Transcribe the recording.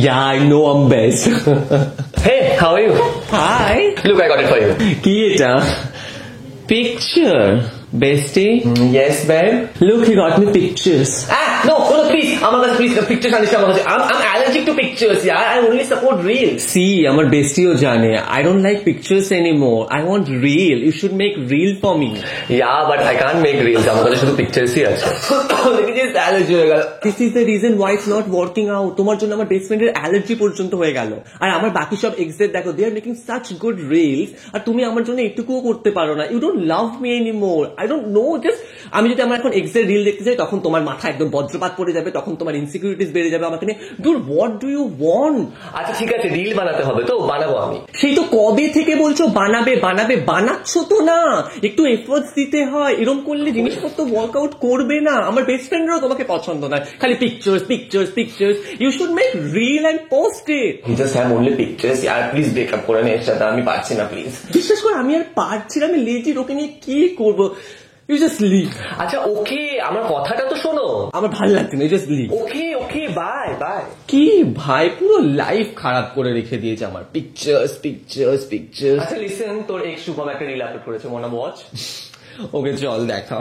Yeah, I know I'm best. Hey, how are you? Hi. Look, I got it for you. কি এটা? Picture, bestie. Yes, babe. Look, he got me pictures. No, please. আমার কাছে please pictures Anis আমার কাছে. I'm allergic to pictures. Yeah, I only support reels. See, আমার bestie ও জানে. I don't like pictures anymore. I want real. You should make real for me. Yeah, but I can't make reels. আমার কাছে শুধু picturesই আছে. দেখেছিস allergy হয়ে গেল. This is the reason why it's not working out. তোমার জন্য আমার বেস্ট ফ্রেন্ডের অ্যালার্জি পর্যন্ত হয়ে গেল। আর আমার বাকি সব এক্সের দেখো, they are making such good reels. আর তুমি আমার জন্য একটুকুও করতে পারো না। You don't love me anymore. I don't know. Just আমি যদি আমার এখন এক্সের রিল দেখতে যাই তখন তোমার মাথা একদম বজ্রপাত পড়ে যাবে, তখন তোমার ইনসিকিউরিটিস বেড়ে যাবে আমাকে নিয়ে। Dude, what do you want? আচ্ছা ঠিক আছে, রিল বানাতে হবে তো বানাবো আমি। সেই তো কবে থেকে বলছো বানাবে, বানাচ্ছ তো না। একটু এফোর্টস দিতে হয়, এরকম করলে জিনিসপত্র ওয়ার্কআউট করবে না। আমার বেস্ট ফ্রেন্ডরাও তোমাকে পছন্দ নয়, খালি pictures. You should make reel and post it. He just have only pictures. यार প্লিজ ব্রেকআপ করে নে, এর সাথে আমি পারছি না প্লিজ। বিশ্বাস কর আমি আর পারছি না, আমি লেজি, ওকে নিয়ে কি করবো। You just leave. আচ্ছা ওকে, আমার কথাটা তো শোনো। আমার ভালো লাগছে না, you just leave. Okay bye. কি ভাই, পুরো লাইফ খারাপ করে রেখে দিয়েছে আমার। পিকচার্স। আচ্ছা লিসেন, তোর এক্স শুভম একটা রিল আপলোড করেছে, মনে ওয়াচ। ওকে চল দেখা।